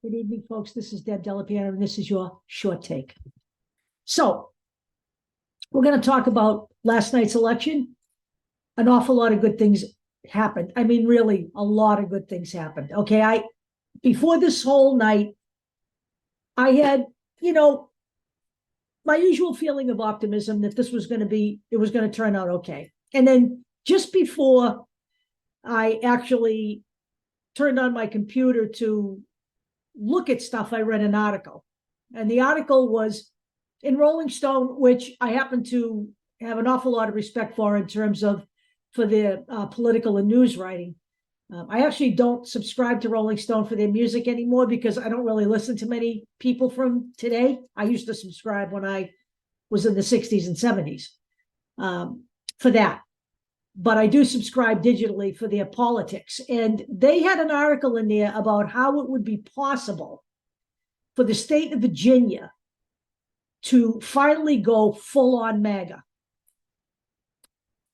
Good evening, folks. This is Deb Delapiano, and this is your short take. So, we're going to talk about last night's election. An awful lot of good things happened. I mean, really, a lot of good things happened. Okay, before this whole night, I had, my usual feeling of optimism that this was going to turn out okay. And then just before I actually turned on my computer to look at stuff, I read an article. And the article was in Rolling Stone, which I happen to have an awful lot of respect for in terms of for their political and news writing. I actually don't subscribe to Rolling Stone for their music anymore because I don't really listen to many people from today. I used to subscribe when I was in the 60s and 70s for that. But I do subscribe digitally for their politics. And they had an article in there about how it would be possible for the state of Virginia to finally go full on MAGA.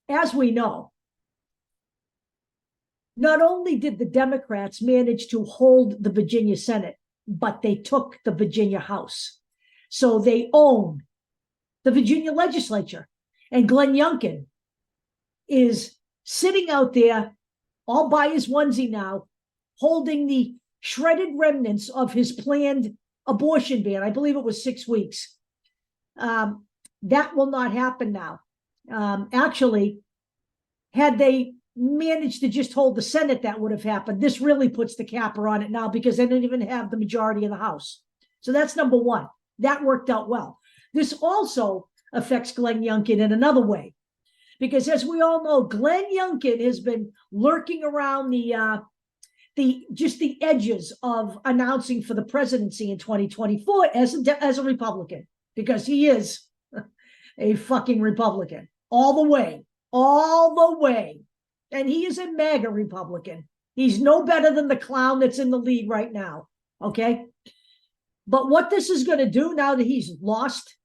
As we know, not only did the Democrats manage to hold the Virginia Senate, but they took the Virginia House. So they own the Virginia legislature. And Glenn Youngkin is sitting out there all by his onesie now, holding the shredded remnants of his planned abortion ban. I believe it was 6 weeks. That will not happen now. Actually, had they managed to just hold the Senate, that would have happened. This really puts the capper on it now because they don't even have the majority in the House. So that's number one. That worked out well. This also affects Glenn Youngkin in another way. Because as we all know, Glenn Youngkin has been lurking around the edges of announcing for the presidency in 2024 as a Republican, because he is a fucking Republican all the way. And he is a MAGA Republican. He's no better than the clown that's in the lead right now. Okay. But what this is going to do now that he's lost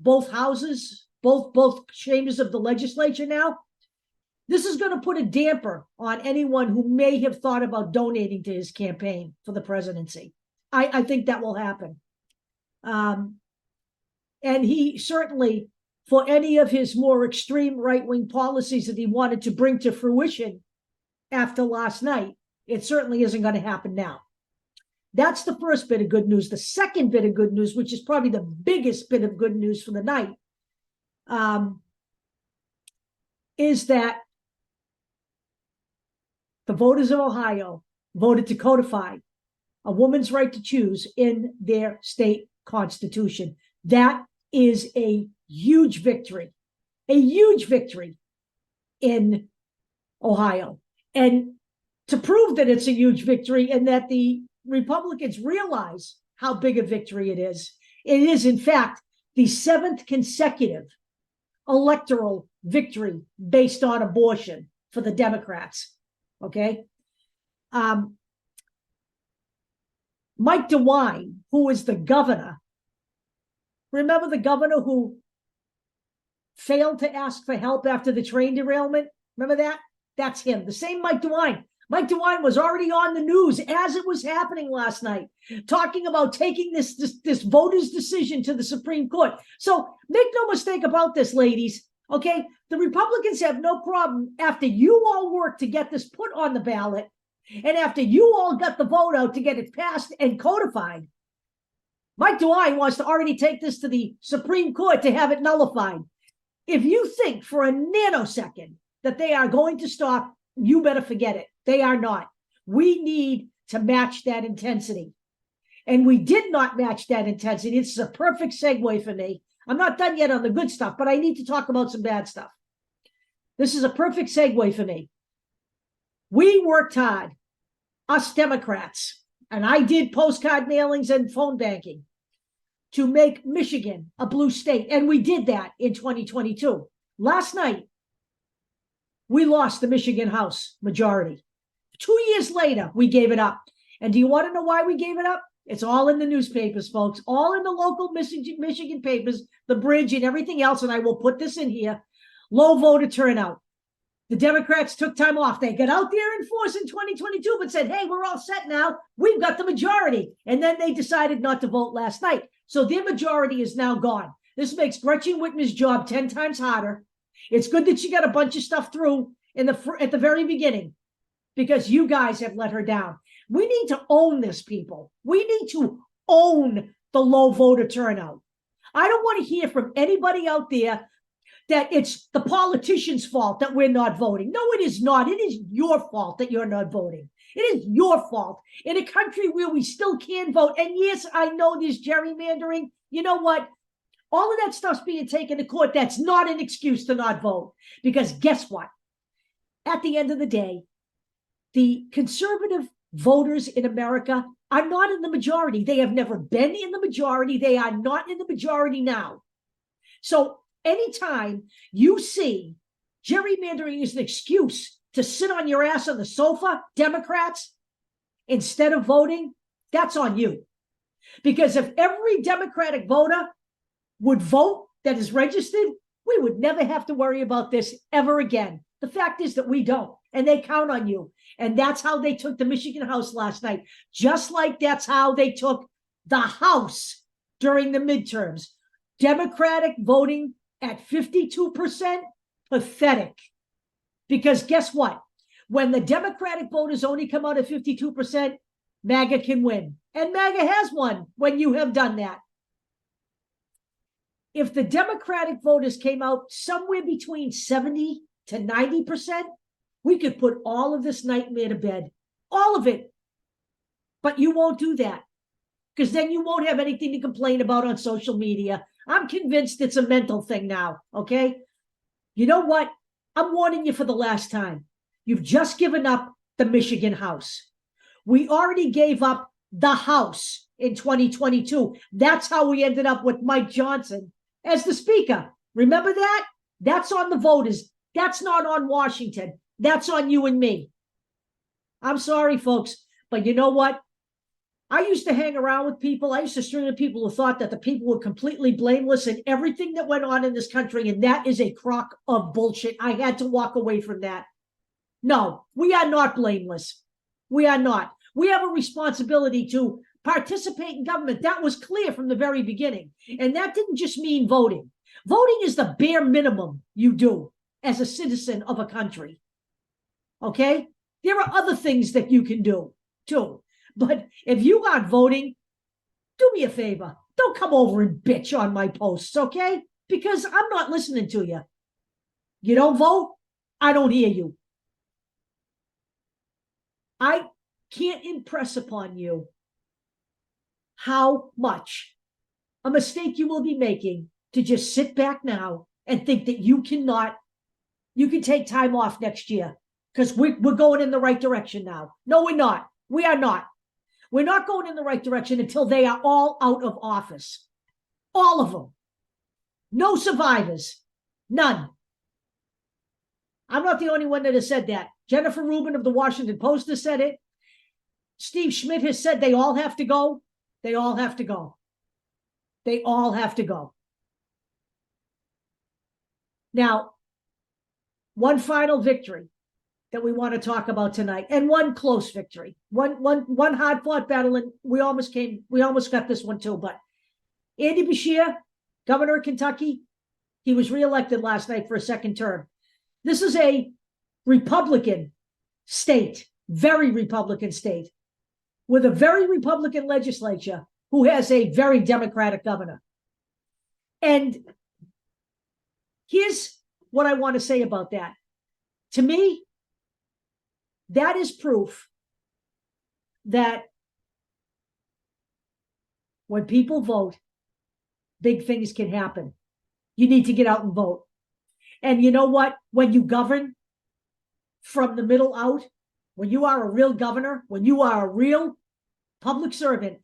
both houses, both chambers of the legislature now, this is going to put a damper on anyone who may have thought about donating to his campaign for the presidency. I think that will happen. And he certainly, for any of his more extreme right-wing policies that he wanted to bring to fruition after last night, it certainly isn't going to happen now. That's the first bit of good news. The second bit of good news, which is probably the biggest bit of good news for the night, is that the voters of Ohio voted to codify a woman's right to choose in their state constitution. That is a huge victory in Ohio. And to prove that it's a huge victory and that the Republicans realize how big a victory it is in fact the 7th consecutive electoral victory based on abortion for the Democrats. Okay. Mike DeWine, who is the governor, remember the governor who failed to ask for help after the train derailment? Remember that? That's him, the same Mike DeWine. Mike DeWine was already on the news as it was happening last night, talking about taking this voter's decision to the Supreme Court. So make no mistake about this, ladies. Okay, the Republicans have no problem after you all worked to get this put on the ballot, and after you all got the vote out to get it passed and codified. Mike DeWine wants to already take this to the Supreme Court to have it nullified. If you think for a nanosecond that they are going to stop, you better forget it. They are not. We need to match that intensity. And we did not match that intensity. This is a perfect segue for me. I'm not done yet on the good stuff, but I need to talk about some bad stuff. This is a perfect segue for me. We worked hard, us Democrats, and I did postcard mailings and phone banking to make Michigan a blue state. And we did that in 2022. Last night, we lost the Michigan House majority. 2 years later, we gave it up. And do you want to know why we gave it up? It's all in the newspapers, folks, all in the local Michigan papers, the Bridge and everything else. And I will put this in here. Low voter turnout. The Democrats took time off. They got out there in force in 2022, but said, hey, we're all set now. We've got the majority. And then they decided not to vote last night. So their majority is now gone. This makes Gretchen Whitmer's job 10 times harder. It's good that she got a bunch of stuff through at the very beginning, because you guys have let her down. We need to own this, people. We need to own the low voter turnout. I don't want to hear from anybody out there that it's the politicians' fault that we're not voting. No, it is not. It is your fault that you're not voting. It is your fault. In a country where we still can vote, and yes, I know there's gerrymandering. You know what? All of that stuff's being taken to court. That's not an excuse to not vote. Because guess what? At the end of the day, the conservative voters in America are not in the majority. They have never been in the majority. They are not in the majority now. So anytime you see gerrymandering is an excuse to sit on your ass on the sofa, Democrats, instead of voting, that's on you. Because if every Democratic voter would vote that is registered, we would never have to worry about this ever again. The fact is that we don't, and they count on you. And that's how they took the Michigan House last night, just like that's how they took the House during the midterms. Democratic voting at 52%, pathetic. Because guess what? When the Democratic voters only come out at 52%, MAGA can win. And MAGA has won when you have done that. If the Democratic voters came out somewhere between 70 to 90%, we could put all of this nightmare to bed. All of it. But you won't do that, because then you won't have anything to complain about on social media. I'm convinced it's a mental thing now, okay? You know what? I'm warning you for the last time. You've just given up the Michigan House. We already gave up the House in 2022. That's how we ended up with Mike Johnson as the Speaker. Remember that? That's on the voters. That's not on Washington. That's on you and me. I'm sorry, folks, but you know what? I used to hang around with people. I used to string with people who thought that the people were completely blameless in everything that went on in this country, and that is a crock of bullshit. I had to walk away from that. No, we are not blameless. We are not. We have a responsibility to participate in government. That was clear from the very beginning. And that didn't just mean voting. Voting is the bare minimum you do as a citizen of a country. Okay? There are other things that you can do too. But if you aren't voting, do me a favor. Don't come over and bitch on my posts, okay? Because I'm not listening to you. You don't vote, I don't hear you. I can't impress upon you how much a mistake you will be making to just sit back now and think that you can take time off next year because we're going in the right direction now. No, we're not. We are not. We're not going in the right direction until they are all out of office. All of them. No survivors. None. I'm not the only one that has said that. Jennifer Rubin of the Washington Post has said it. Steve Schmidt has said they all have to go. They all have to go. They all have to go. Now, one final victory that we want to talk about tonight, and one close victory, one hard-fought battle, and we almost got this one too. But Andy Beshear, governor of Kentucky, he was reelected last night for a second term. This is a Republican state, very Republican state, with a very Republican legislature who has a very Democratic governor. And here's what I want to say about that. To me, that is proof that when people vote, big things can happen. You need to get out and vote. And you know what? When you govern from the middle out, when you are a real governor, when you are a real public servant,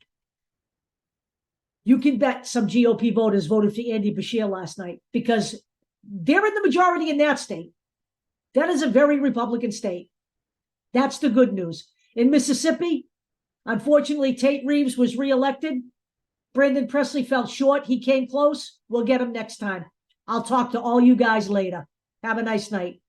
you can bet some GOP voters voted for Andy Beshear last night because they're in the majority in that state. That is a very Republican state. That's the good news. In Mississippi, unfortunately, Tate Reeves was reelected. Brandon Presley fell short. He came close. We'll get him next time. I'll talk to all you guys later. Have a nice night.